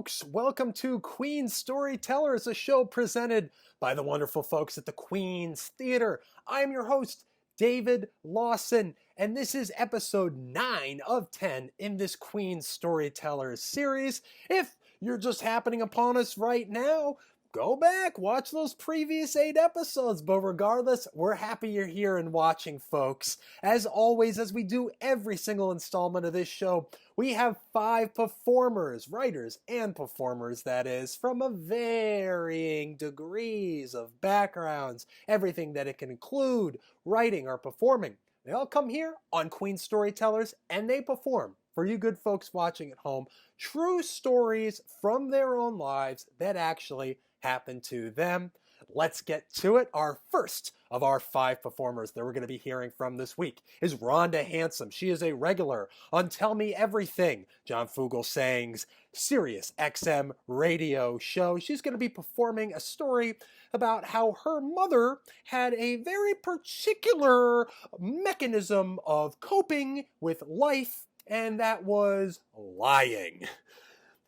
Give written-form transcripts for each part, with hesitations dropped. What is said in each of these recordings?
folks. Welcome to Queen's Storytellers, a show presented by the wonderful folks at the Queen's Theater. I'm your host, David Lawson, and this is episode 9 of 10 in this Queen's Storytellers series. If you're just happening upon us right now, go back, watch those previous 8 episodes, but regardless, we're happy you're here and watching, folks. As always, as we do every single installment of this show, we have 5 performers, writers and performers, that is, from a varying degrees of backgrounds, everything that it can include, writing or performing. They all come here on Queen Storytellers and they perform, for you good folks watching at home, true stories from their own lives that actually happened to them. Let's get to it. Our first of our 5 performers that we're going to be hearing from this week is Rhonda Hansome. She is a regular on Tell Me Everything, John Fugelsang's Sirius XM radio show. She's going to be performing a story about how her mother had a very particular mechanism of coping with life, and that was lying.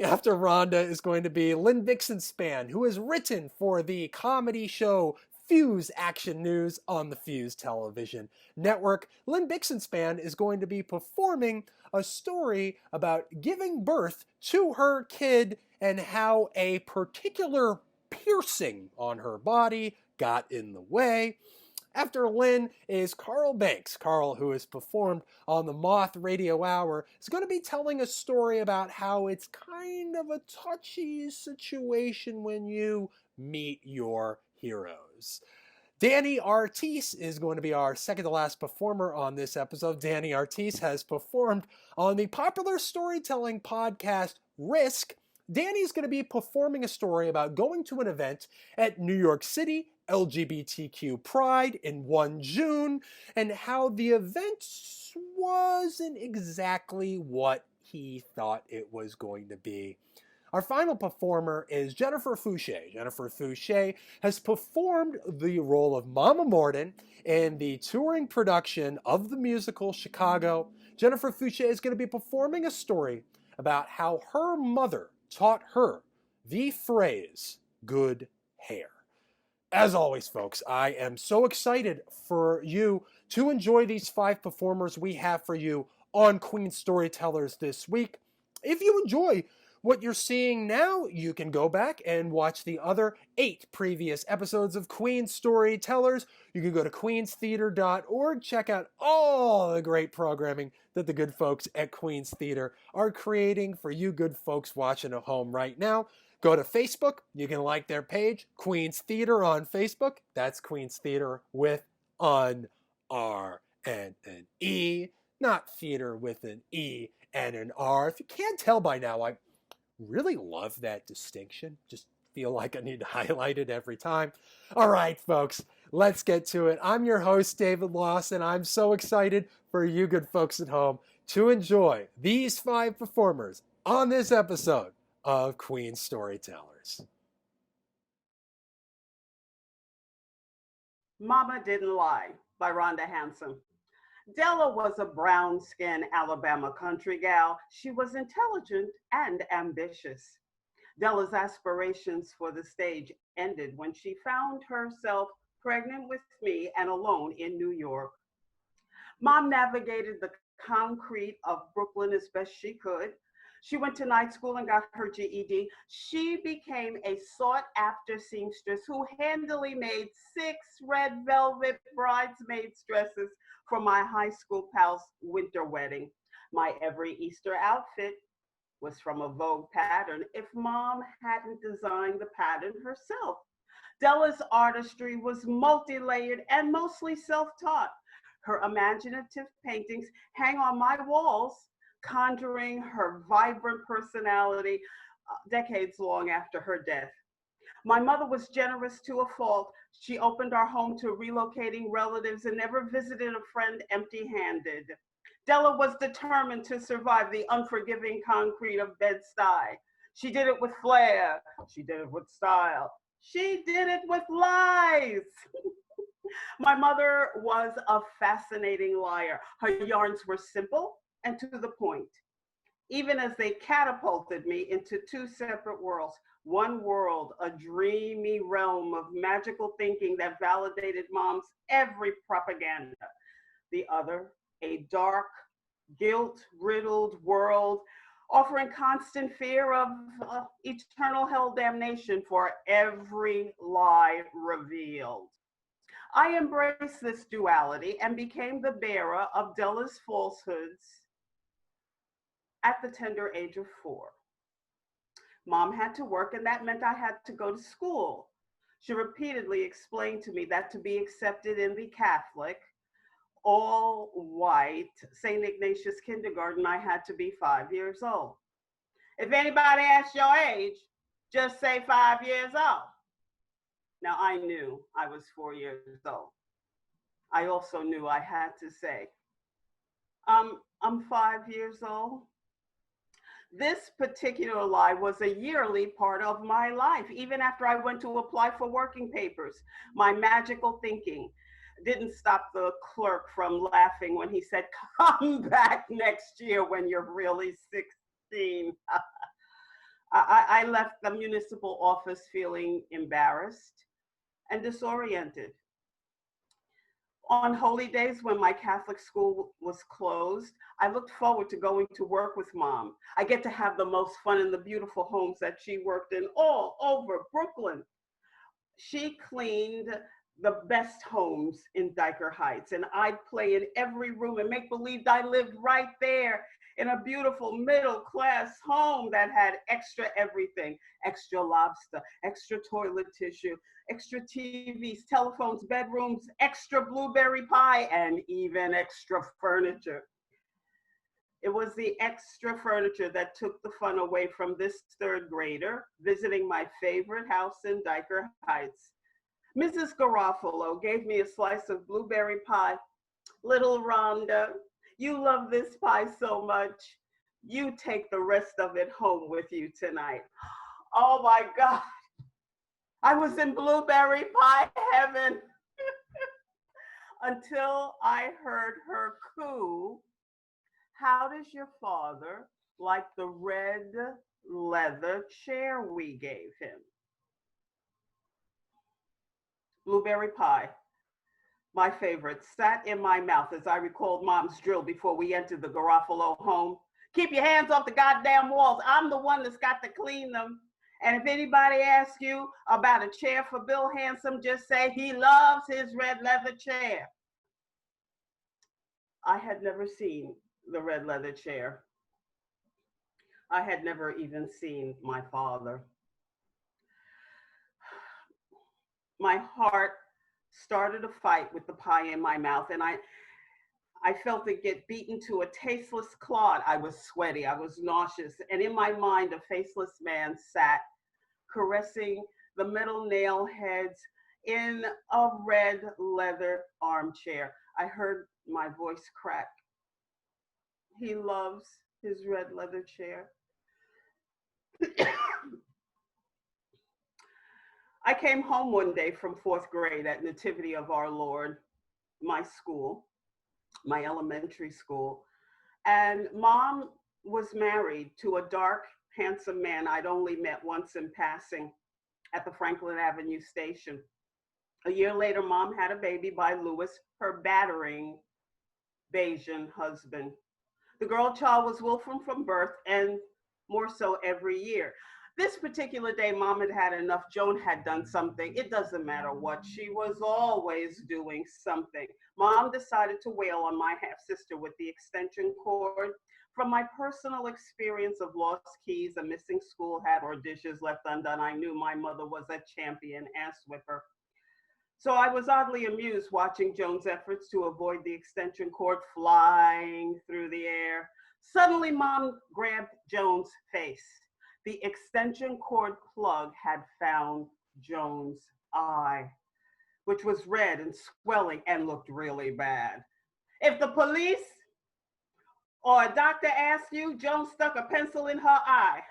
After Rhonda is going to be Lynn Bixenspan, who has written for the comedy show Fuse Action News on the Fuse Television Network. Lynn Bixenspan is going to be performing a story about giving birth to her kid and how a particular piercing on her body got in the way. After Lynn is Carl Banks. Carl, who has performed on the Moth Radio Hour, is going to be telling a story about how it's kind of a touchy situation when you meet your heroes. Danny Artese is going to be our second to last performer on this episode. Danny Artese has performed on the popular storytelling podcast Risk. Danny's going to be performing a story about going to an event at New York City LGBTQ Pride in 1 June, and how the event wasn't exactly what he thought it was going to be. Our final performer is Jennifer Fouché. Jennifer Fouché has performed the role of Mama Morden in the touring production of the musical Chicago. Jennifer Fouché is going to be performing a story about how her mother taught her the phrase, good hair. As always, folks, I am so excited for you to enjoy these 5 performers we have for you on Queen Storytellers this week. If you enjoy what you're seeing now, you can go back and watch the other 8 previous episodes of Queen Storytellers. You can go to queenstheater.org, check out all the great programming that the good folks at Queen's Theater are creating for you good folks watching at home right now. Go to Facebook. You can like their page, Queen's Theater on Facebook. That's Queen's Theater with an R and an E, not theater with an E and an R. If you can't tell by now, I really love that distinction. Just feel like I need to highlight it every time. All right, folks, let's get to it. I'm your host, David Lawson. I'm so excited for you good folks at home to enjoy these 5 performers on this episode of Queen Storytellers. Mama Didn't Lie by Rhonda Hansome. Della was a brown-skinned Alabama country gal. She was intelligent and ambitious. Della's aspirations for the stage ended when she found herself pregnant with me and alone in New York. Mom navigated the concrete of Brooklyn as best she could. She went to night school and got her GED. She became a sought-after seamstress who handily made 6 red velvet bridesmaid's dresses for my high school pal's winter wedding. My every Easter outfit was from a Vogue pattern if Mom hadn't designed the pattern herself. Della's artistry was multi-layered and mostly self-taught. Her imaginative paintings hang on my walls, conjuring her vibrant personality decades long after her death. My mother was generous to a fault. She opened our home to relocating relatives and never visited a friend empty-handed. Della was determined to survive the unforgiving concrete of Bed-Stuy. She did it with flair. She did it with style. She did it with lies. My mother was a fascinating liar. Her yarns were simple and to the point. even as they catapulted me into two separate worlds. One world, a dreamy realm of magical thinking that validated mom's every propaganda. The other, a dark, guilt-riddled world offering constant fear of eternal hell damnation for every lie revealed. I embraced this duality and became the bearer of Della's falsehoods at the tender age of 4. Mom had to work, and that meant I had to go to school. She repeatedly explained to me that to be accepted in the Catholic, all white St. Ignatius kindergarten, I had to be 5 years old. If anybody asks your age, just say 5 years old. Now, I knew I was 4 years old. I also knew I had to say, I'm 5 years old. This particular lie was a yearly part of my life. Even after I went to apply for working papers, my magical thinking didn't stop the clerk from laughing when he said, come back next year when you're really 16. I left the municipal office feeling embarrassed and disoriented. On holy days when my Catholic school was closed, I looked forward to going to work with Mom. I get to have the most fun in the beautiful homes that she worked in all over Brooklyn. She cleaned the best homes in Dyker Heights, and I'd play in every room and make believe I lived right there in a beautiful middle-class home that had extra everything: extra lobster, extra toilet tissue, extra TVs, telephones, bedrooms, extra blueberry pie, and even extra furniture. It was the extra furniture that took the fun away from this third grader visiting my favorite house in Dyker Heights. Mrs. Garofalo gave me a slice of blueberry pie. Little Rhonda, you love this pie so much. You take the rest of it home with you tonight. Oh my God. I was in blueberry pie heaven until I heard her coo, how does your father like the red leather chair we gave him? Blueberry pie, my favorite, sat in my mouth as I recalled Mom's drill before we entered the Garofalo home. Keep your hands off the goddamn walls. I'm the one that's got to clean them. And if anybody asks you about a chair for Bill Hansome, just say he loves his red leather chair. I had never seen the red leather chair. I had never even seen my father. My heart started a fight with the pie in my mouth, and I felt it get beaten to a tasteless clod. I was sweaty, I was nauseous, and in my mind, a faceless man sat caressing the metal nail heads in a red leather armchair. I heard my voice crack. He loves his red leather chair. I came home one day from 4th grade at Nativity of Our Lord, my school, my elementary school, and Mom was married to a dark, handsome man I'd only met once in passing at the Franklin Avenue station. A year later, Mom had a baby by Louis, her battering Bayesian husband. The girl child was Wilfram from birth, and more so every year. This particular day, Mom had had enough. Joan had done something. It doesn't matter what. She was always doing something. Mom decided to wail on my half-sister with the extension cord. From my personal experience of lost keys, a missing school hat, or dishes left undone, I knew my mother was a champion ass whipper. So I was oddly amused watching Joan's efforts to avoid the extension cord flying through the air. Suddenly, Mom grabbed Joan's face. The extension cord plug had found Joan's eye, which was red and swelling and looked really bad. If the police or a doctor asked you, Joan stuck a pencil in her eye.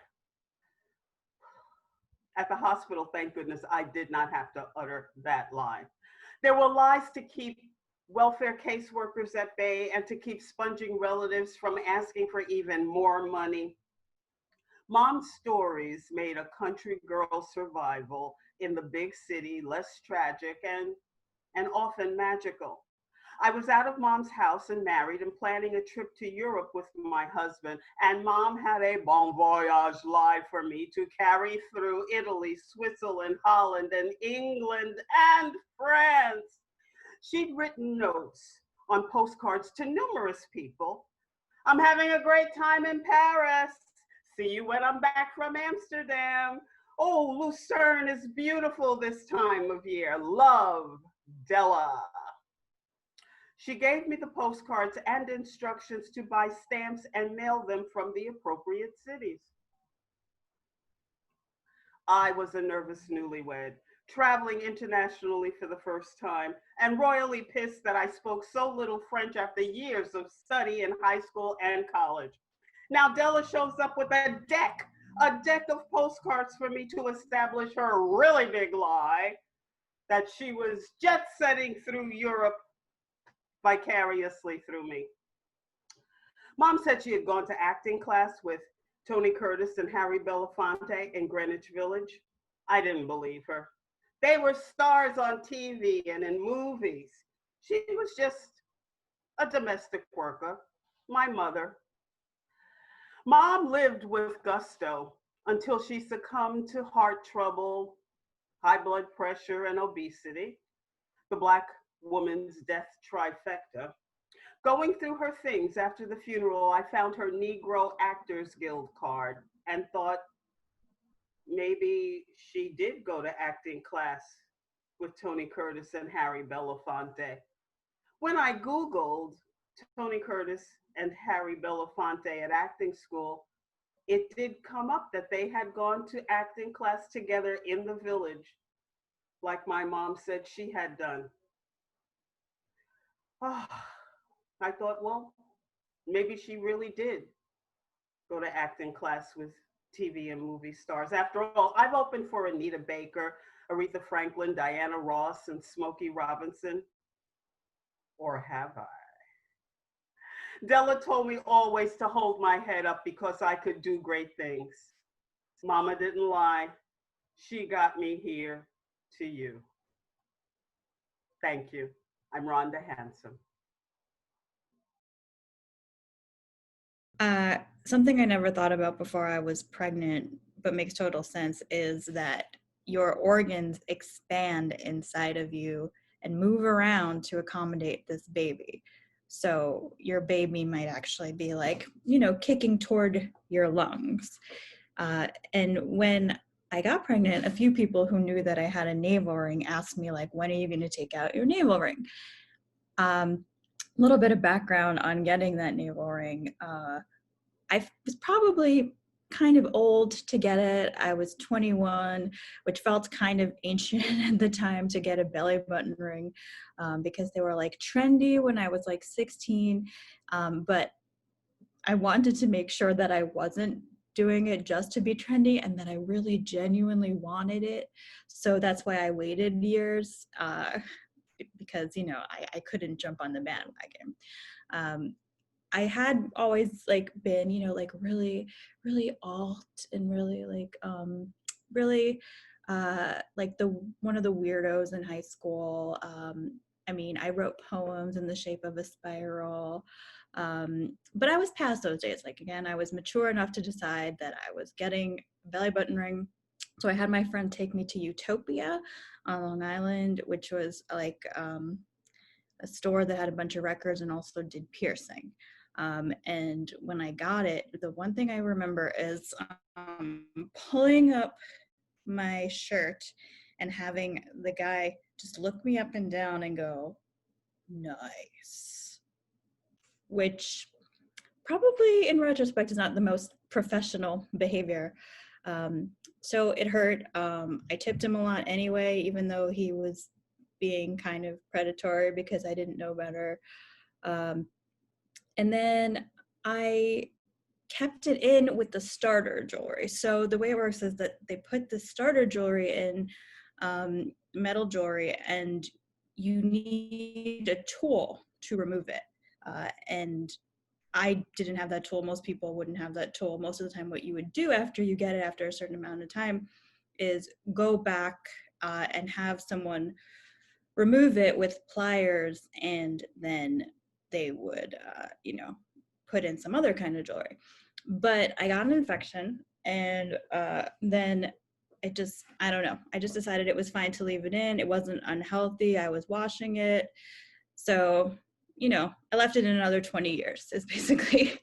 At the hospital, thank goodness, I did not have to utter that lie. There were lies to keep welfare caseworkers at bay, and to keep sponging relatives from asking for even more money. Mom's stories made a country girl survival in the big city less tragic and often magical. I was out of mom's house and married and planning a trip to Europe with my husband, and mom had a bon voyage lie for me to carry through Italy, Switzerland, Holland, and England and France. She'd written notes on postcards to numerous people. I'm having a great time in Paris. See you when I'm back from Amsterdam. Oh, Lucerne is beautiful this time of year. Love, Della. She gave me the postcards and instructions to buy stamps and mail them from the appropriate cities. I was a nervous newlywed, traveling internationally for the first time, and royally pissed that I spoke so little French after years of study in high school and college. Now Della shows up with a deck of postcards for me to establish her really big lie that she was jet setting through Europe vicariously through me. Mom said she had gone to acting class with Tony Curtis and Harry Belafonte in Greenwich Village. I didn't believe her. They were stars on TV and in movies. She was just a domestic worker, my mother. Mom lived with gusto until she succumbed to heart trouble, high blood pressure, and obesity, the Black woman's death trifecta. Going through her things after the funeral, I found her Negro Actors Guild card and thought maybe she did go to acting class with Tony Curtis and Harry Belafonte. When I Googled Tony Curtis and Harry Belafonte at acting school, it did come up that they had gone to acting class together in the village, like my mom said she had done. Oh, I thought, well, maybe she really did go to acting class with TV and movie stars. After all, I've opened for Anita Baker, Aretha Franklin, Diana Ross, and Smokey Robinson. Or have I? Della told me always to hold my head up because I could do great things. Mama didn't lie. She got me here to you. Thank you. I'm Rhonda Hansome. Something I never thought about before I was pregnant, but makes total sense, is that your organs expand inside of you and move around to accommodate this baby. So your baby might actually be like, kicking toward your lungs. And when I got pregnant, a few people who knew that I had a navel ring asked me, like, when are you going to take out your navel ring? A little bit of background on getting that navel ring. I was probably kind of old to get it. I was 21, which felt kind of ancient at the time to get a belly button ring, because they were like trendy when I was like 16. But I wanted to make sure that I wasn't doing it just to be trendy and that I really genuinely wanted it. So that's why I waited years, because, I couldn't jump on the bandwagon. I had always been, really, really alt and really really one of the weirdos in high school. I wrote poems in the shape of a spiral. But I was past those days. Again, I was mature enough to decide that I was getting a belly button ring. So I had my friend take me to Utopia on Long Island, which was a store that had a bunch of records and also did piercing. And when I got it, the one thing I remember is pulling up my shirt and having the guy just look me up and down and go, nice. Which probably in retrospect is not the most professional behavior. So it hurt. I tipped him a lot anyway, even though he was being kind of predatory because I didn't know better. And then I kept it in with the starter jewelry. So the way it works is that they put the starter jewelry in metal jewelry, and you need a tool to remove it. And I didn't have that tool. Most people wouldn't have that tool. Most of the time, what you would do after you get it, after a certain amount of time, is go back and have someone remove it with pliers, and then they would, put in some other kind of jewelry. But I got an infection, and then I don't know. I just decided it was fine to leave it in. It wasn't unhealthy. I was washing it. So, I left it in another 20 years is basically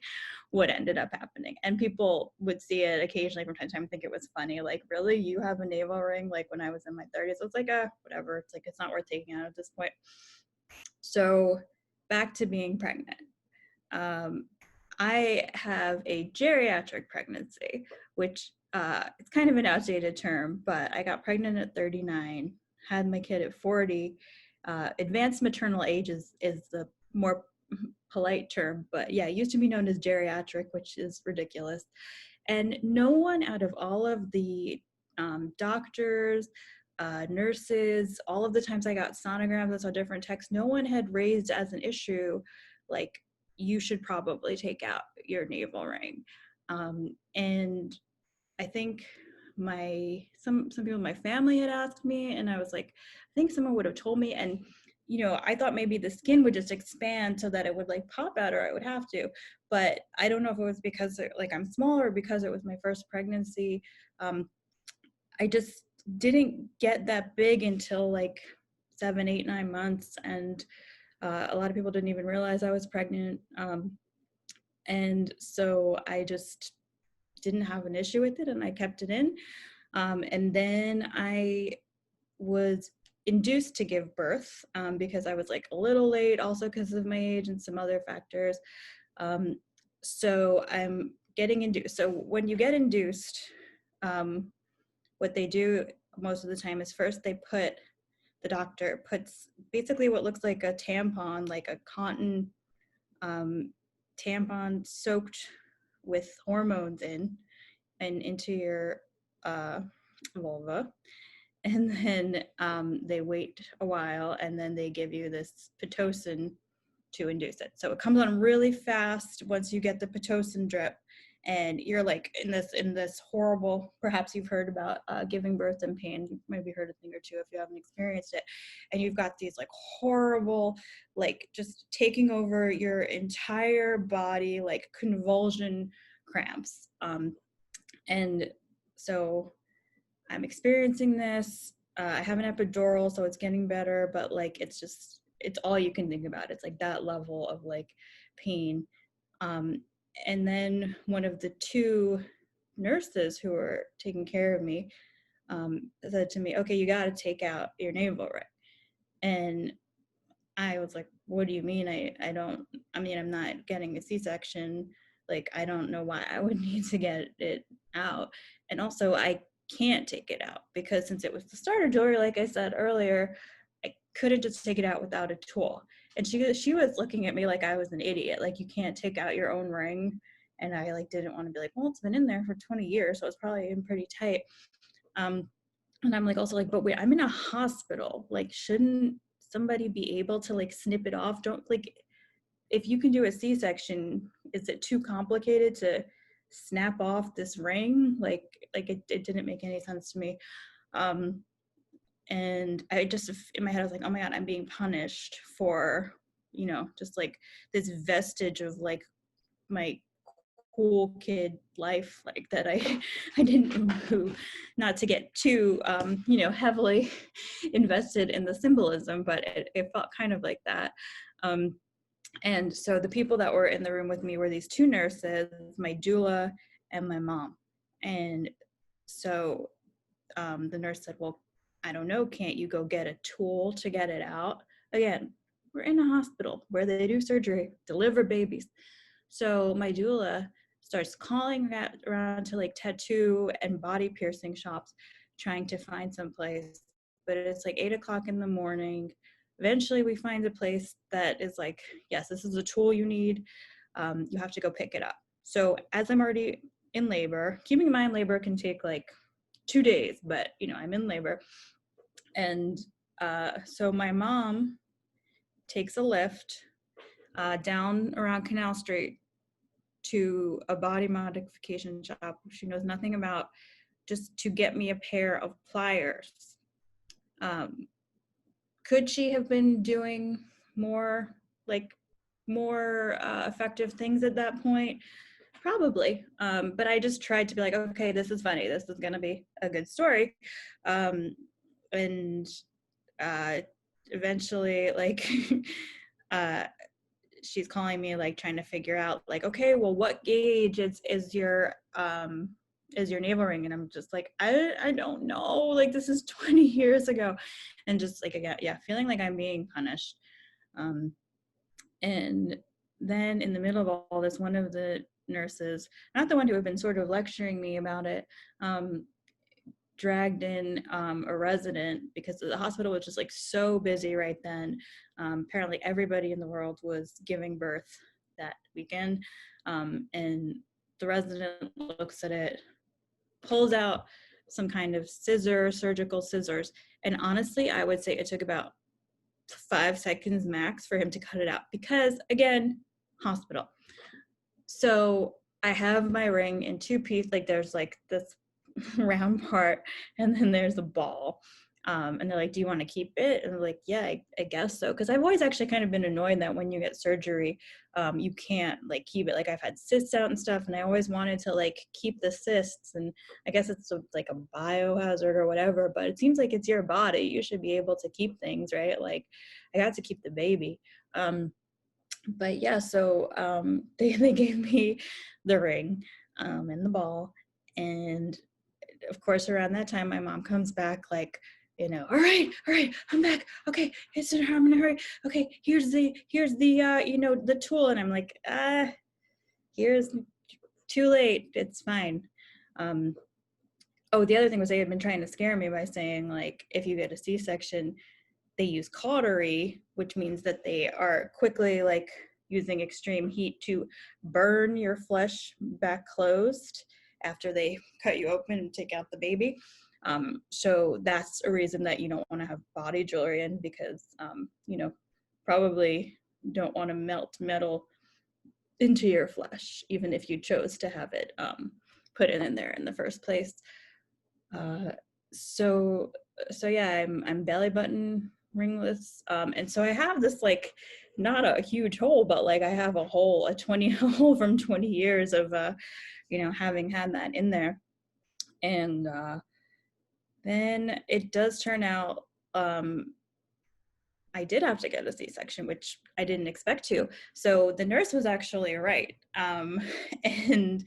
what ended up happening. And people would see it occasionally from time to time and think it was funny. Like, really? You have a navel ring? Like, when I was in my 30s, it's like, whatever. It's like, it's not worth taking out at this point. So back to being pregnant. I have a geriatric pregnancy, which it's kind of an outdated term, but I got pregnant at 39, had my kid at 40. Advanced maternal age is the more polite term, but yeah, it used to be known as geriatric, which is ridiculous. And no one out of all of the doctors, nurses, all of the times I got sonograms, I saw different texts, no one had raised as an issue, like, you should probably take out your navel ring. And I think some people in my family had asked me, and I was like, I think someone would have told me. And I thought maybe the skin would just expand so that it would like pop out, or I would have to. But I don't know if it was because like I'm small or because it was my first pregnancy. I just didn't get that big until like 7, 8, 9 months, and a lot of people didn't even realize I was pregnant. And so I just didn't have an issue with it, and I kept it in. And then I was induced to give birth because I was like a little late, also because of my age and some other factors. So I'm getting induced. So when you get induced, what they do most of the time is first the doctor puts basically what looks like a tampon, like a cotton tampon soaked with hormones into your vulva. And then they wait a while, and then they give you this Pitocin to induce it. So it comes on really fast once you get the Pitocin drip, and you're like in this horrible, perhaps you've heard about giving birth in pain. You've maybe heard a thing or two if you haven't experienced it. And you've got these like horrible, like just taking over your entire body, like convulsion cramps. And so I'm experiencing this. I have an epidural, so it's getting better, but like it's all you can think about. It's like that level of like pain. And then one of the 2 nurses who were taking care of me said to me, okay, you got to take out your navel ring. And I was like, what do you mean? I'm not getting a C-section. Like, I don't know why I would need to get it out. And also I can't take it out because since it was the starter jewelry, like I said earlier, I couldn't just take it out without a tool. And she was looking at me like I was an idiot. Like, you can't take out your own ring. And I like didn't want to be like, well, it's been in there for 20 years, so it's probably in pretty tight. And I'm like also like, but wait, I'm in a hospital. Like, shouldn't somebody be able to like snip it off? Don't like, if you can do a C-section, is it too complicated to snap off this ring? Like it didn't make any sense to me. And I just, in my head, I was like, oh my God, I'm being punished for, just like this vestige of like my cool kid life, like that I didn't move, not to get too, heavily invested in the symbolism, but it felt kind of like that. And so the people that were in the room with me were these 2 nurses, my doula and my mom. And so the nurse said, well, I don't know, can't you go get a tool to get it out? Again, we're in a hospital where they do surgery, deliver babies. So my doula starts calling around to like tattoo and body piercing shops, trying to find some place. But it's like 8 o'clock in the morning. Eventually we find a place that is like, yes, this is a tool you need. You have to go pick it up. So as I'm already in labor, keeping in mind labor can take like 2 days, but I'm in labor. And So my mom takes a lift down around Canal Street to a body modification shop she knows nothing about, just to get me a pair of pliers. Could she have been doing more effective things at that point? Probably. But I just tried to be like, okay, this is funny. This is going to be a good story. And eventually, like, she's calling me, like, trying to figure out, like, okay, well, what gauge is your navel ring? And I'm just like, I don't know. Like, this is 20 years ago. And just like, again, yeah, feeling like I'm being punished. And then in the middle of all this, one of the nurses, not the one who had been sort of lecturing me about it, dragged in a resident, because the hospital was just like so busy right then. Apparently everybody in the world was giving birth that weekend. And the resident looks at it, pulls out some kind of surgical scissors. And honestly, I would say it took about 5 seconds max for him to cut it out, because again, hospital. So I have my ring in 2 pieces, like there's like this round part and then there's a ball. And they're like, do you want to keep it? And I'm like, yeah, I guess so. Because I've always actually kind of been annoyed that when you get surgery, you can't like keep it. Like I've had cysts out and stuff, and I always wanted to like keep the cysts. And I guess it's like a biohazard or whatever, but it seems like it's your body. You should be able to keep things, right? Like I got to keep the baby. But yeah, so they gave me the ring and the ball. And of course, around that time, my mom comes back like, you know, all right, I'm back. Okay, I'm gonna hurry. Okay, here's the you know, the tool. And I'm like, here's too late. It's fine. Oh, the other thing was they had been trying to scare me by saying, like, if you get a C-section, they use cautery, which means that they are quickly like using extreme heat to burn your flesh back closed after they cut you open and take out the baby. So that's a reason that you don't want to have body jewelry in, because you know, probably don't want to melt metal into your flesh, even if you chose to have it put in there in the first place. So yeah, I'm belly button ringless, and so I have this like not a huge hole, but like I have a 20 hole from 20 years of you know, having had that in there. And then it does turn out I did have to get a C-section, which I didn't expect to. So the nurse was actually right. And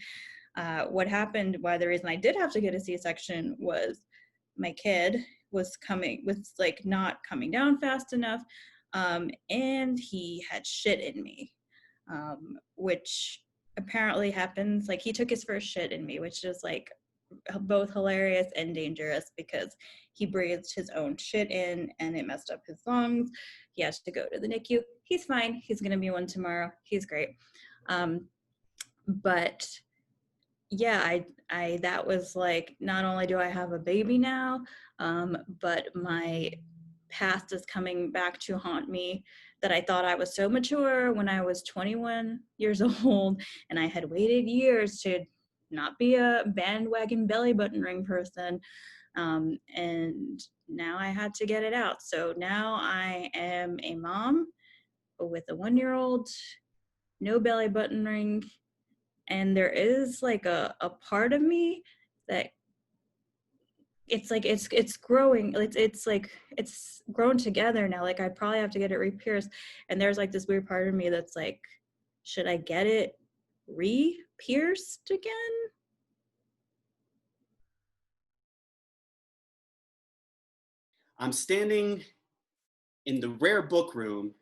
what happened, the reason I did have to get a C-section was my kid was like not coming down fast enough. And he had shit in me, which apparently happens. Like he took his first shit in me, which is like both hilarious and dangerous, because he breathed his own shit in and it messed up his lungs. He has to go to the NICU. He's fine. He's going to be one tomorrow. He's great. But yeah, I that was like, not only do I have a baby now, but my past is coming back to haunt me, that I thought I was so mature when I was 21 years old, and I had waited years to not be a bandwagon belly button ring person. And now I had to get it out. So now I am a mom with a 1-year-old, no belly button ring. And there is like a part of me that it's like, it's growing. It's like, it's grown together now. Like I'd probably have to get it re-pierced. And there's like this weird part of me that's like, should I get it re-pierced again? I'm standing in the rare book room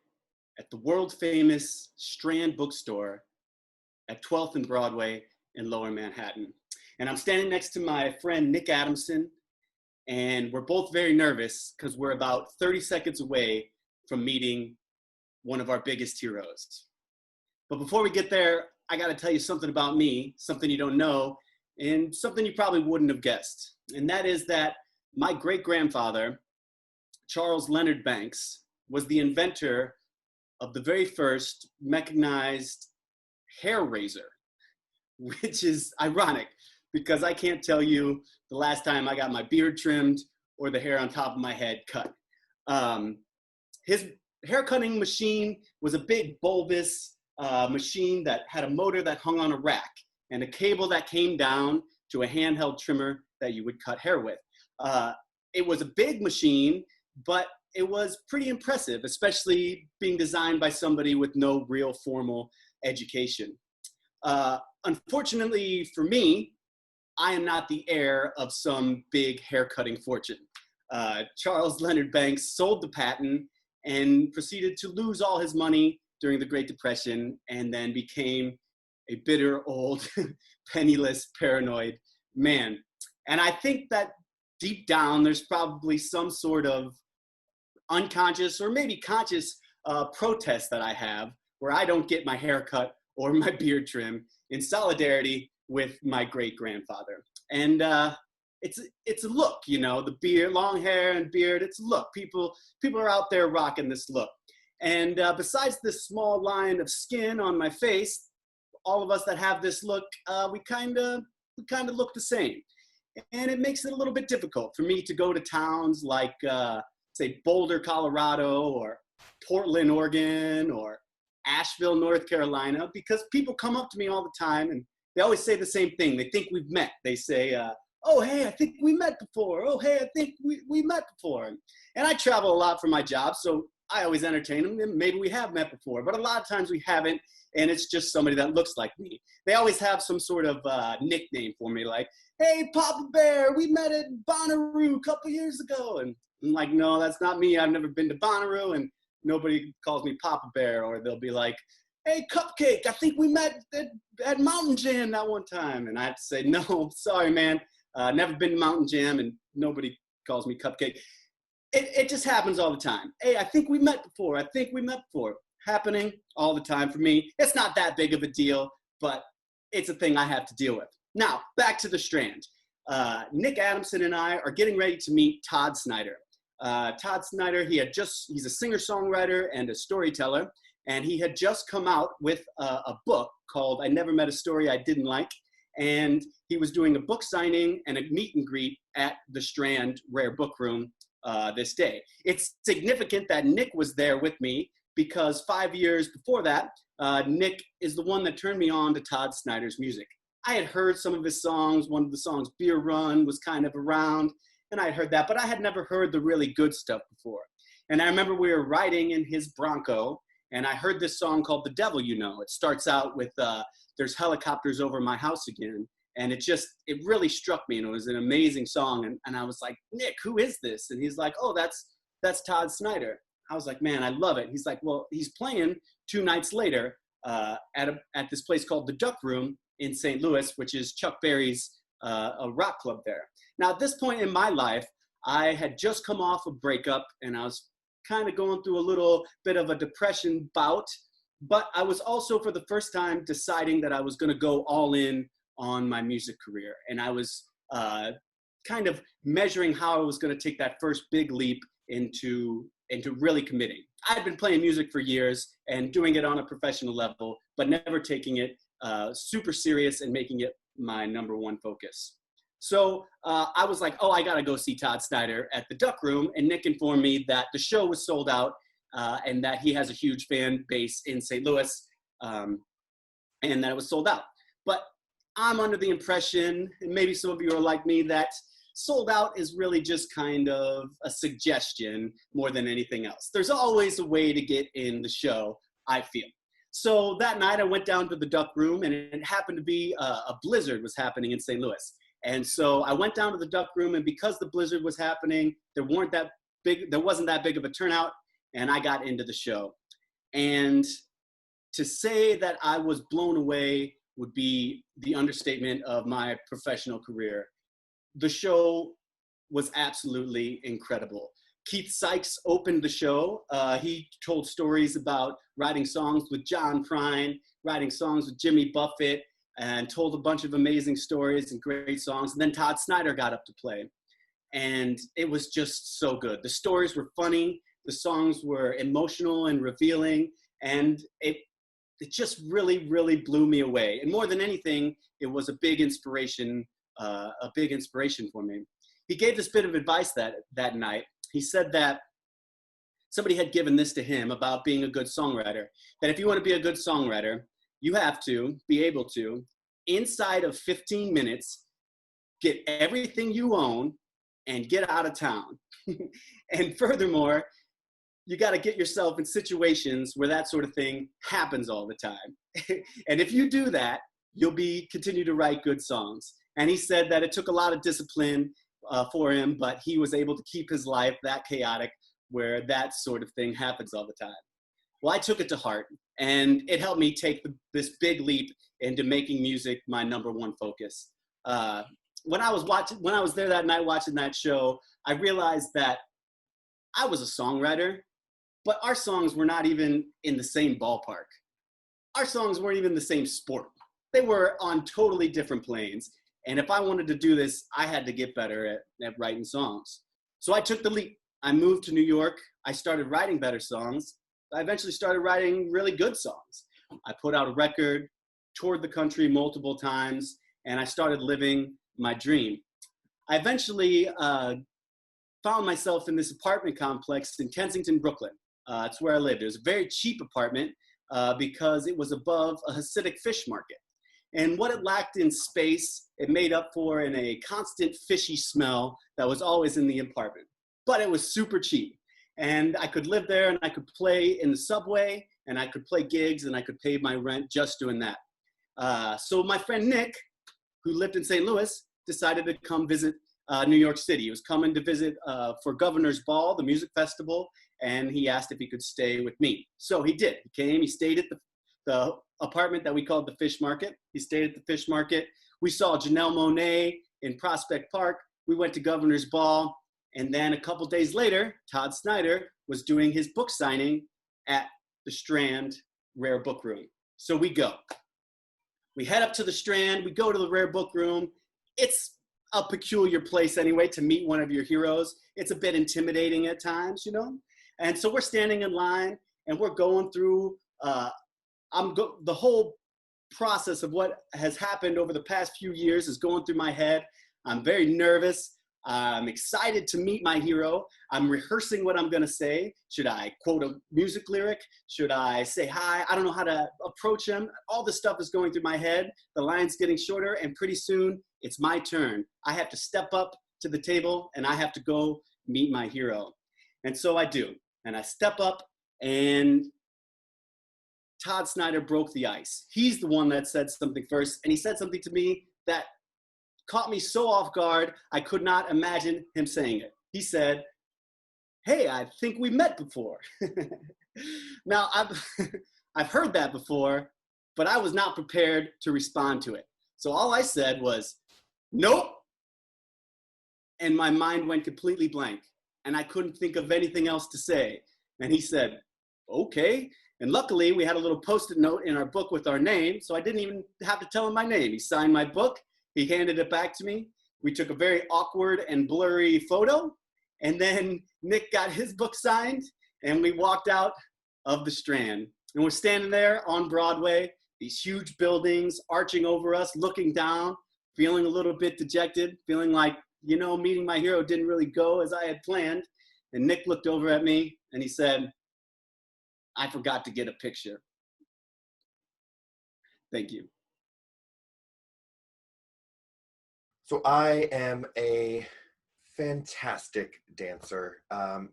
at the world famous Strand bookstore at 12th and Broadway in Lower Manhattan. And I'm standing next to my friend Nick Adamson, and we're both very nervous because we're about 30 seconds away from meeting one of our biggest heroes. But before we get there, I gotta tell you something about me, something you don't know, and something you probably wouldn't have guessed. And that is that my great-grandfather Charles Leonard Banks was the inventor of the very first mechanized hair razor, which is ironic because I can't tell you the last time I got my beard trimmed or the hair on top of my head cut. His hair cutting machine was a big bulbous machine that had a motor that hung on a rack and a cable that came down to a handheld trimmer that you would cut hair with. It was a big machine, but it was pretty impressive, especially being designed by somebody with no real formal education. Unfortunately for me, I am not the heir of some big haircutting fortune. Charles Leonard Banks sold the patent and proceeded to lose all his money during the Great Depression, and then became a bitter old penniless paranoid man. And I think that deep down there's probably some sort of unconscious or maybe conscious protest that I have where I don't get my hair cut or my beard trim in solidarity with my great-grandfather. And it's a look, you know, the beard, long hair and beard, it's a look. People are out there rocking this look. And besides this small line of skin on my face, all of us that have this look, we kind of look the same. And it makes it a little bit difficult for me to go to towns like, say, Boulder, Colorado, or Portland, Oregon, or Asheville, North Carolina, because people come up to me all the time and they always say the same thing. They think we've met. They say, oh, hey, I think we met before. Oh, hey, I think we met before. And I travel a lot for my job, so I always entertain them, and maybe we have met before, but a lot of times we haven't, and it's just somebody that looks like me. They always have some sort of nickname for me, like, hey, Papa Bear, we met at Bonnaroo a couple years ago. And I'm like, no, that's not me. I've never been to Bonnaroo, and nobody calls me Papa Bear. Or they'll be like, hey, Cupcake, I think we met at Mountain Jam that one time. And I have to say, no, sorry, man. Never been to Mountain Jam, and nobody calls me Cupcake. It just happens all the time. Hey, I think we met before. I think we met before. Happening all the time for me. It's not that big of a deal, but it's a thing I have to deal with. Now, back to the Strand. Nick Adamson and I are getting ready to meet Todd Snyder. Todd Snyder, he's a singer-songwriter and a storyteller, and he had just come out with a book called I Never Met a Story I Didn't Like, and he was doing a book signing and a meet and greet at the Strand Rare Book Room this day. It's significant that Nick was there with me because 5 years before that, Nick is the one that turned me on to Todd Snyder's music. I had heard some of his songs. One of the songs, Beer Run, was kind of around, and I had heard that, but I had never heard the really good stuff before. And I remember we were riding in his Bronco, and I heard this song called The Devil You Know. It starts out with, there's helicopters over my house again. And it really struck me, and it was an amazing song. And I was like, Nick, who is this? And he's like, oh, that's Todd Snyder. I was like, man, I love it. He's like, well, he's playing 2 nights later at this place called the Duck Room in St. Louis, which is Chuck Berry's a rock club there. Now, at this point in my life, I had just come off a breakup, and I was kind of going through a little bit of a depression bout. But I was also, for the first time, deciding that I was going to go all in on my music career. And I was kind of measuring how I was going to take that first big leap into really committing. I had been playing music for years and doing it on a professional level, but never taking it super serious and making it my number one focus. So I was like, oh, I got to go see Todd Snyder at the Duck Room. And Nick informed me that the show was sold out and that he has a huge fan base in St. Louis and that it was sold out. But I'm under the impression, and maybe some of you are like me, that sold out is really just kind of a suggestion more than anything else. There's always a way to get in the show, I feel. So that night I went down to the Duck Room, and it happened to be a blizzard was happening in St. Louis. And so I went down to the Duck Room, and because the blizzard was happening, there wasn't that big of a turnout, and I got into the show. And to say that I was blown away would be the understatement of my professional career. The show was absolutely incredible. Keith Sykes opened the show. He told stories about writing songs with John Prine, writing songs with Jimmy Buffett, and told a bunch of amazing stories and great songs. And then Todd Snyder got up to play. and it was just so good. The stories were funny, the songs were emotional and revealing, and it just really, really blew me away. And more than anything, it was a big inspiration for me. He gave this bit of advice that night. He said that somebody had given this to him about being a good songwriter, that if you want to be a good songwriter, you have to be able to, inside of 15 minutes, get everything you own and get out of town. And furthermore, you got to get yourself in situations where that sort of thing happens all the time. And if you do that, you'll continue to write good songs. And he said that it took a lot of discipline for him, but he was able to keep his life that chaotic where that sort of thing happens all the time. Well, I took it to heart, and it helped me take this big leap into making music my number one focus. When I was there that night watching that show, I realized that I was a songwriter, but our songs were not even in the same ballpark. Our songs weren't even the same sport. They were on totally different planes. And if I wanted to do this, I had to get better at writing songs. So I took the leap. I moved to New York. I started writing better songs. I eventually started writing really good songs. I put out a record, toured the country multiple times, and I started living my dream. I eventually found myself in this apartment complex in Kensington, Brooklyn. It's where I lived. It was a very cheap apartment because it was above a Hasidic fish market. And what it lacked in space, it made up for in a constant fishy smell that was always in the apartment. But it was super cheap. And I could live there and I could play in the subway and I could play gigs and I could pay my rent just doing that. So my friend Nick, who lived in St. Louis, decided to come visit New York City. He was coming to visit for Governor's Ball, the music festival, and he asked if he could stay with me. So he did. He came, he stayed at the apartment that we called the Fish Market. He stayed at the Fish Market. We saw Janelle Monáe in Prospect Park. We went to Governor's Ball. And then a couple days later, Todd Snyder was doing his book signing at the Strand Rare Book Room. So we go. We head up to the Strand. We go to the Rare Book Room. It's a peculiar place anyway to meet one of your heroes. It's a bit intimidating at times, you know? And so we're standing in line and we're going through the whole process of what has happened over the past few years is going through my head. I'm very nervous. I'm excited to meet my hero. I'm rehearsing what I'm going to say. Should I quote a music lyric? Should I say hi? I don't know how to approach him. All this stuff is going through my head. The line's getting shorter, and pretty soon it's my turn. I have to step up to the table, and I have to go meet my hero. And so I do. And I step up, and Todd Snyder broke the ice. He's the one that said something first, and he said something to me that caught me so off guard, I could not imagine him saying it. He said, "Hey, I think we met before." Now, I've heard that before, but I was not prepared to respond to it. So all I said was, "Nope." And my mind went completely blank, and I couldn't think of anything else to say. And he said, "Okay." And luckily, we had a little Post-it note in our book with our name, so I didn't even have to tell him my name. He signed my book. He handed it back to me. We took a very awkward and blurry photo. And then Nick got his book signed and we walked out of the Strand. And we're standing there on Broadway, these huge buildings arching over us, looking down, feeling a little bit dejected, feeling like, you know, meeting my hero didn't really go as I had planned. And Nick looked over at me and he said, "I forgot to get a picture." Thank you. So I am a fantastic dancer.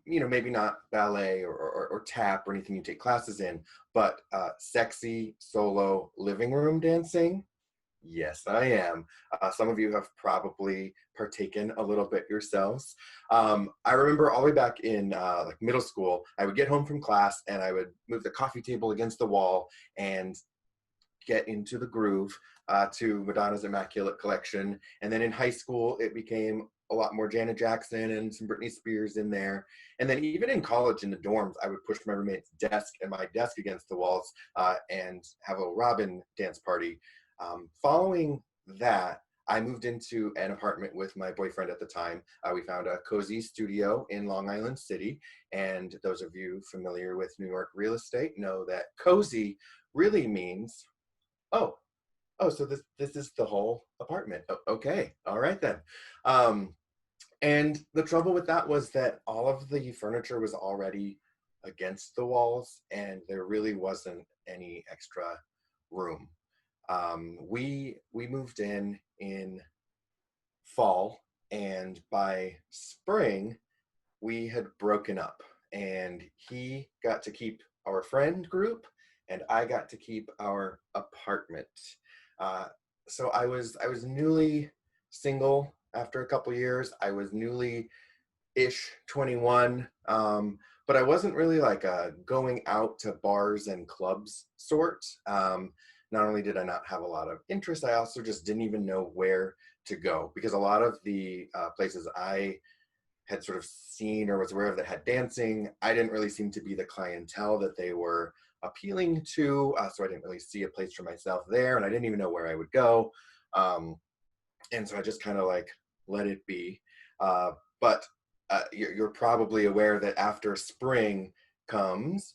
Maybe not ballet or tap or anything you take classes in, but sexy solo living room dancing. Yes, I am. Some of you have probably partaken a little bit yourselves. I remember all the way back in middle school, I would get home from class and I would move the coffee table against the wall and get into the groove to Madonna's Immaculate Collection. And then in high school, it became a lot more Janet Jackson and some Britney Spears in there. And then even in college, in the dorms, I would push my roommate's desk and my desk against the walls and have a Robin dance party. Following that, I moved into an apartment with my boyfriend at the time. We found a cozy studio in Long Island City. And those of you familiar with New York real estate know that cozy really means, oh, so this is the whole apartment. Okay, all right then. And the trouble with that was that all of the furniture was already against the walls, and there really wasn't any extra room. We moved in fall, and by spring we had broken up, and he got to keep our friend group, and I got to keep our apartment. So I was newly single after a couple years. I was newly-ish 21, but I wasn't really like a going out to bars and clubs sort. Not only did I not have a lot of interest, I also just didn't even know where to go, because a lot of the places I had sort of seen or was aware of that had dancing, I didn't really seem to be the clientele that they were appealing to, so I didn't really see a place for myself there, and I didn't even know where I would go. And so I just kind of like let it be. But you're probably aware that after spring comes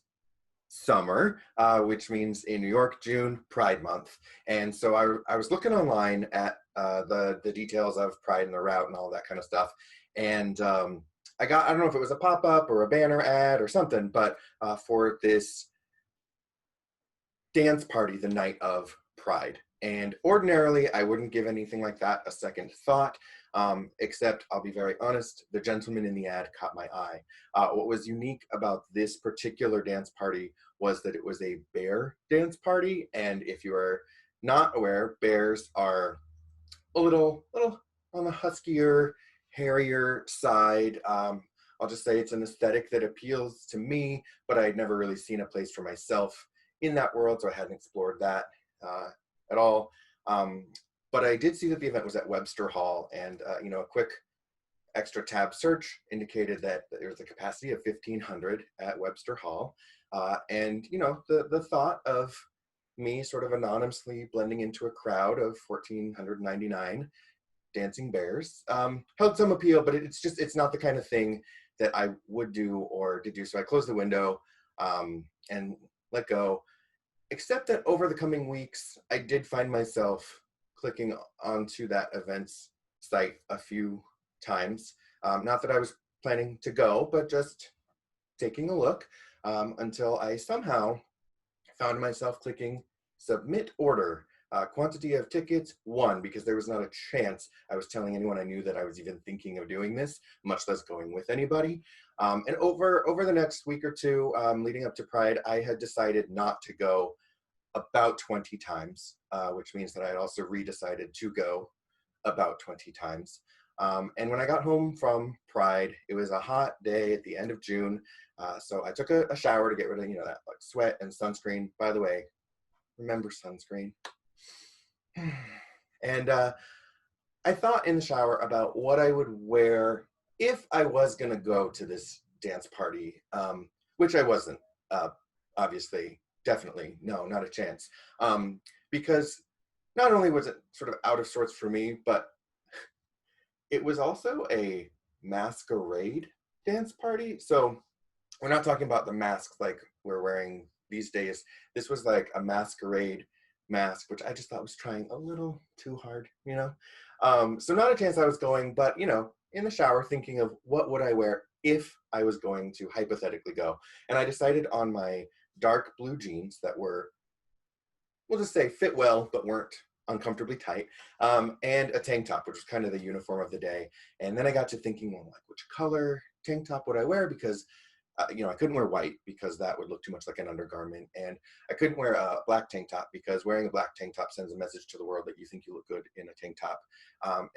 summer, which means in New York, June, Pride Month. And so I was looking online at the details of Pride and the route and all that kind of stuff. And I don't know if it was a pop-up or a banner ad or something, but for this dance party the night of Pride. And ordinarily, I wouldn't give anything like that a second thought, except I'll be very honest, the gentleman in the ad caught my eye. What was unique about this particular dance party was that it was a bear dance party. And if you are not aware, bears are a little on the huskier, hairier side. I'll just say it's an aesthetic that appeals to me, but I had never really seen a place for myself in that world, so I hadn't explored that at all. But I did see that the event was at Webster Hall, and a quick extra tab search indicated that there was a capacity of 1,500 at Webster Hall. And the thought of me sort of anonymously blending into a crowd of 1,499 dancing bears held some appeal, but it's not the kind of thing that I would do or did do. So I closed the window and let go. Except that over the coming weeks, I did find myself clicking onto that events site a few times. Not that I was planning to go, but just taking a look until I somehow found myself clicking submit order. Quantity of tickets, 1, because there was not a chance I was telling anyone I knew that I was even thinking of doing this, much less going with anybody. And over the next week or two leading up to Pride, I had decided not to go about 20 times, which means that I had also redecided to go about 20 times. And when I got home from Pride, it was a hot day at the end of June. So I took a shower to get rid of, that like sweat and sunscreen. By the way, remember sunscreen. And I thought in the shower about what I would wear if I was going to go to this dance party, which I wasn't, obviously, definitely, no, not a chance. Because not only was it sort of out of sorts for me, but it was also a masquerade dance party. So we're not talking about the masks like we're wearing these days. This was like a masquerade mask, which I just thought was trying a little too hard, So not a chance I was going, but, in the shower thinking of what would I wear if I was going to hypothetically go. And I decided on my dark blue jeans that were, we'll just say fit well, but weren't uncomfortably tight, and a tank top, which was kind of the uniform of the day. And then I got to thinking, well, like, which color tank top would I wear? Because I couldn't wear white because that would look too much like an undergarment. And I couldn't wear a black tank top because wearing a black tank top sends a message to the world that you think you look good in a tank top.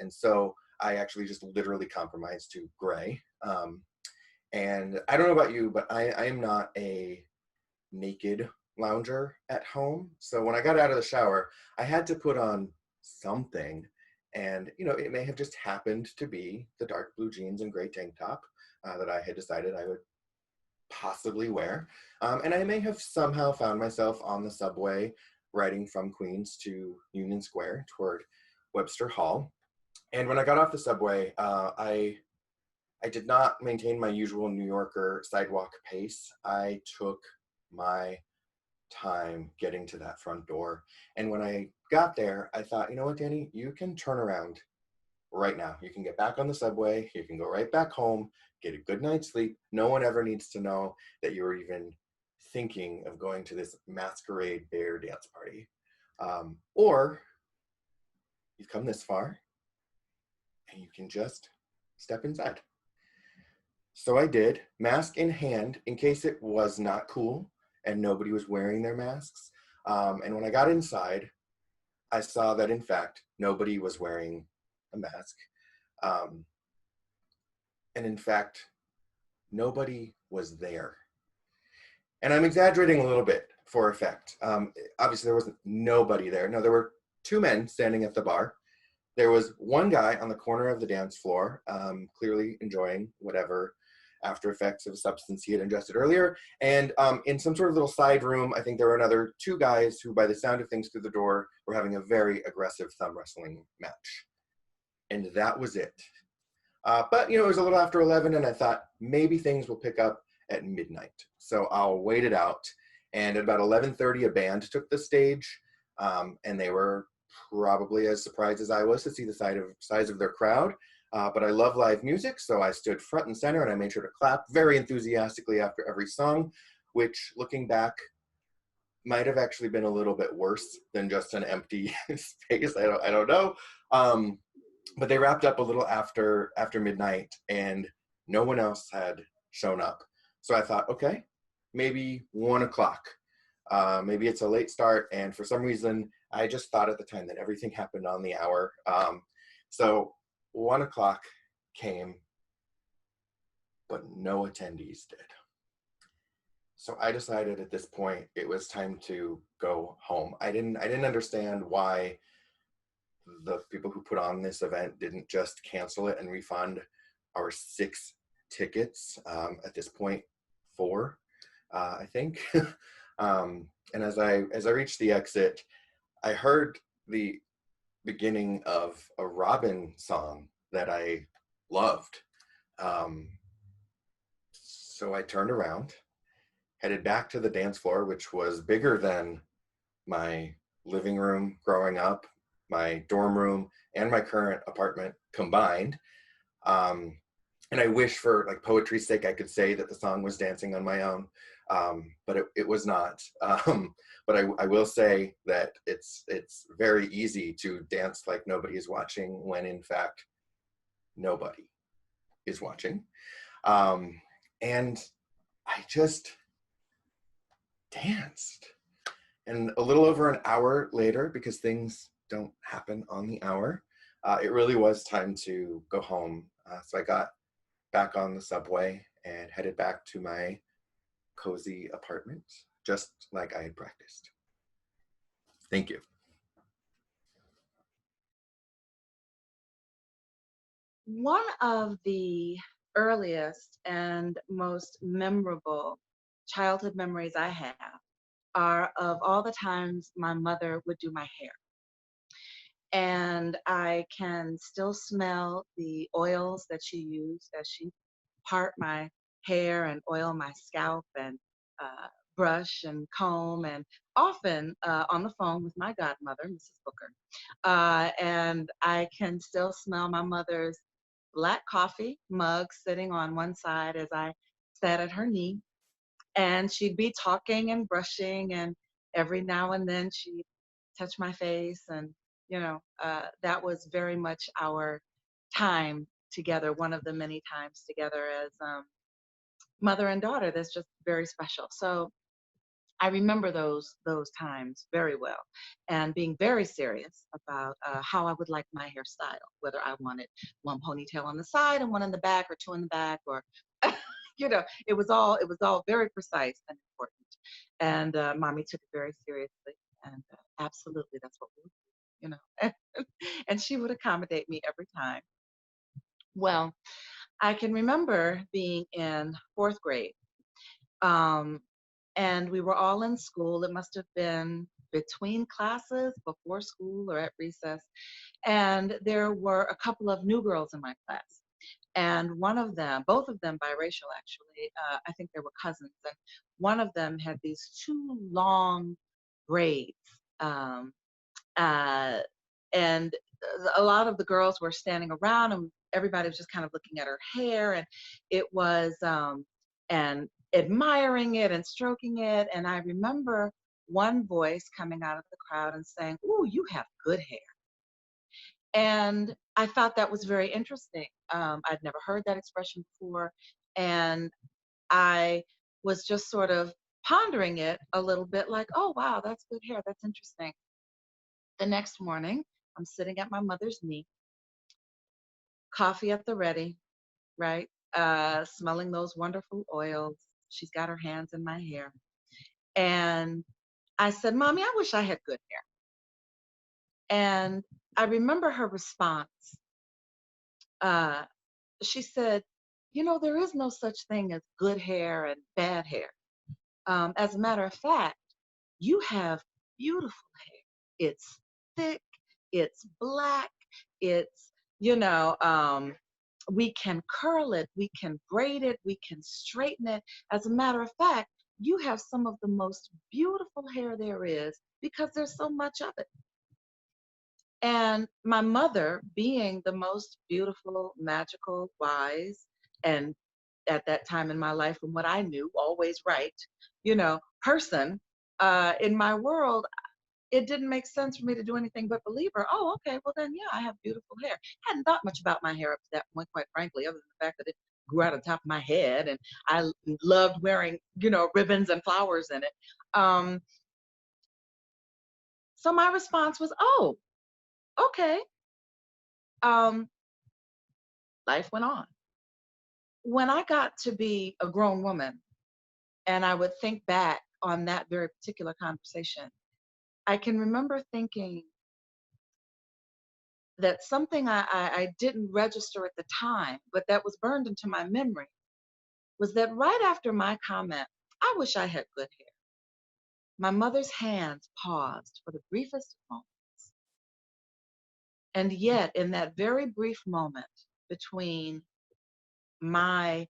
And so I actually just literally compromised to gray. And I don't know about you, but I am not a naked lounger at home. So when I got out of the shower, I had to put on something. And, it may have just happened to be the dark blue jeans and gray tank top that I had decided I would possibly wear. And I may have somehow found myself on the subway riding from Queens to Union Square toward Webster Hall. And when I got off the subway, I did not maintain my usual New Yorker sidewalk pace. I took my time getting to that front door. And when I got there, I thought, you know what, Danny, you can turn around right now. You can get back on the subway. You can go right back home, get a good night's sleep. No one ever needs to know that you were even thinking of going to this masquerade bear dance party. Or you've come this far and you can just step inside. So I did, mask in hand, in case it was not cool and nobody was wearing their masks. And when I got inside, I saw that, in fact, nobody was wearing a mask. And in fact, nobody was there. And I'm exaggerating a little bit for effect. Obviously, there wasn't nobody there. No, there were two men standing at the bar. There was one guy on the corner of the dance floor, clearly enjoying whatever after effects of a substance he had ingested earlier. And in some sort of little side room, I think there were another two guys who, by the sound of things through the door, were having a very aggressive thumb wrestling match. And that was it. But, you know, it was a little after 11, and I thought maybe things will pick up at midnight. So I'll wait it out. And at about 11:30, a band took the stage, and they were probably as surprised as I was to see the size of their crowd. But I love live music, so I stood front and center, and I made sure to clap very enthusiastically after every song, which, looking back, might have actually been a little bit worse than just an empty space. I don't know. But they wrapped up a little after midnight, and no one else had shown up. So I thought, okay, maybe 1 o'clock. Maybe it's a late start, and for some reason, I just thought at the time that everything happened on the hour. So 1 o'clock came, but no attendees did. So I decided at this point it was time to go home. I didn't understand why the people who put on this event didn't just cancel it and refund our 6 tickets. At this point, 4, I think. And as I reached the exit, I heard the beginning of a Robin song that I loved. So I turned around, headed back to the dance floor, which was bigger than my living room growing up, my dorm room, and my current apartment combined. And I wish, for like poetry's sake, I could say that the song was Dancing on My Own, but it was not. But I will say that it's very easy to dance like nobody is watching when, in fact, nobody is watching. And I just danced. And a little over an hour later, because things don't happen on the hour, it really was time to go home. So I got back on the subway and headed back to my cozy apartment, just like I had practiced. Thank you. One of the earliest and most memorable childhood memories I have are of all the times my mother would do my hair. And I can still smell the oils that she used as she part my hair and oil my scalp and brush and comb, and often on the phone with my godmother, Mrs. Booker. And I can still smell my mother's black coffee mug sitting on one side as I sat at her knee. And she'd be talking and brushing, and every now and then she'd touch my face. And, you know, that was very much our time together, one of the many times together as mother and daughter that's just very special. So I remember those times very well, and being very serious about how I would like my hairstyle, whether I wanted one ponytail on the side and one in the back, or 2 in the back, or you know, it was all very precise and important. And mommy took it very seriously, and absolutely that's what we would do, you know. And she would accommodate me every time. Well, I can remember being in 4th grade. And we were all in school. It must have been between classes, before school or at recess. And there were a couple of new girls in my class. And one of them, both of them biracial actually, I think they were cousins. And one of them had these two long braids. Uh, and a lot of the girls were standing around and everybody was just kind of looking at her hair, and it was and admiring it and stroking it. And I remember one voice coming out of the crowd and saying, "Ooh, you have good hair." And I thought that was very interesting. I'd never heard that expression before, and I was just sort of pondering it a little bit, like, "Oh wow, that's good hair, that's interesting." The next morning, I'm sitting at my mother's knee, coffee at the ready, right? Smelling those wonderful oils. She's got her hands in my hair. And I said, "Mommy, I wish I had good hair." And I remember her response. Uh, she said, "You know, there is no such thing as good hair and bad hair. As a matter of fact, you have beautiful hair. It's thick, it's black, it's, we can curl it, we can braid it, we can straighten it. As a matter of fact, you have some of the most beautiful hair there is because there's so much of it." And my mother, being the most beautiful, magical, wise, and at that time in my life, from what I knew, always right, person in my world, it didn't make sense for me to do anything but believe her. "Oh, okay, well then, yeah, I have beautiful hair." Hadn't thought much about my hair up to that point, quite frankly, other than the fact that it grew out of the top of my head, and I loved wearing, ribbons and flowers in it. Um, so my response was, "Oh, okay." Um, Life went on. When I got to be a grown woman and I would think back on that very particular conversation, I can remember thinking that something I didn't register at the time, but that was burned into my memory, was that right after my comment, "I wish I had good hair," my mother's hands paused for the briefest of moments. And yet, in that very brief moment between my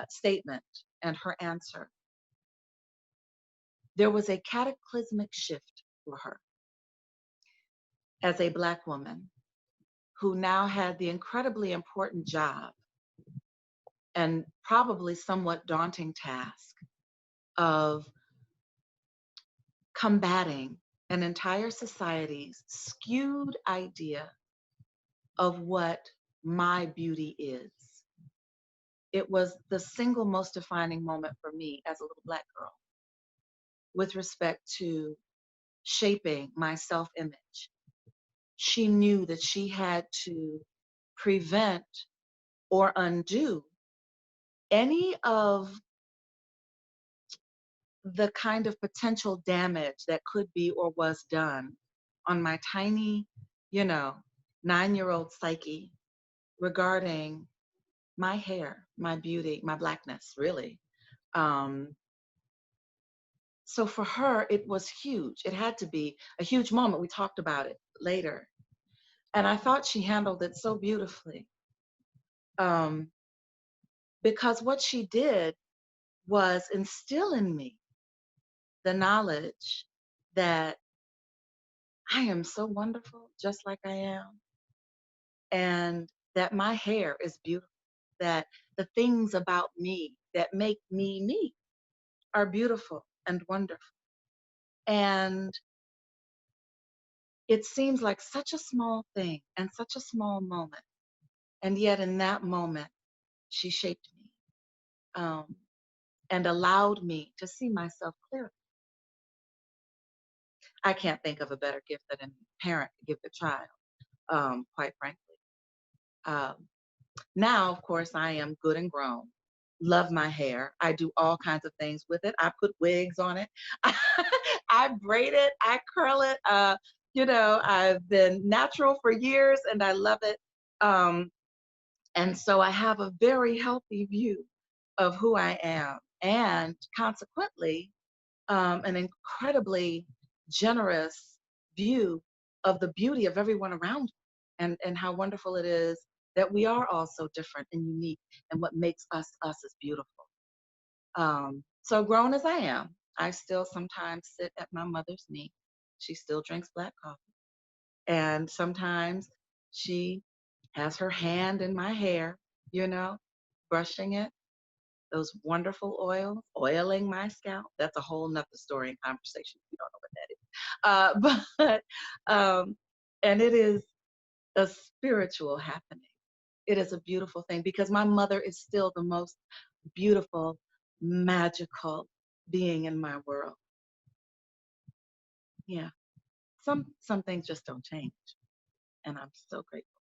statement and her answer, there was a cataclysmic shift for her as a Black woman who now had the incredibly important job and probably somewhat daunting task of combating an entire society's skewed idea of what my beauty is. It was the single most defining moment for me as a little Black girl with respect to shaping my self-image. She knew that she had to prevent or undo any of the kind of potential damage that could be or was done on my tiny, 9-year-old psyche regarding my hair, my beauty, my Blackness, really. So for her, it was huge. It had to be a huge moment. We talked about it later. And I thought she handled it so beautifully. Because what she did was instill in me the knowledge that I am so wonderful just like I am, and that my hair is beautiful, that the things about me that make me me are beautiful and wonderful. And it seems like such a small thing and such a small moment. And yet in that moment, she shaped me and allowed me to see myself clearly. I can't think of a better gift than a parent to give the child, quite frankly. Um, Now, of course, I am good and grown. Love my hair. I do all kinds of things with it. I put wigs on it. I braid it. I curl it. I've been natural for years and I love it. And so I have a very healthy view of who I am, and consequently, an incredibly generous view of the beauty of everyone around you, and how wonderful it is that we are all so different and unique, and what makes us us is beautiful. So grown as I am, I still sometimes sit at my mother's knee. She still drinks black coffee. And sometimes she has her hand in my hair, you know, brushing it, those wonderful oils, oiling my scalp. That's a whole nother story and conversation if you don't know what that is. And it is a spiritual happening. It is a beautiful thing because my mother is still the most beautiful, magical being in my world. Yeah. Some things just don't change. And I'm so grateful.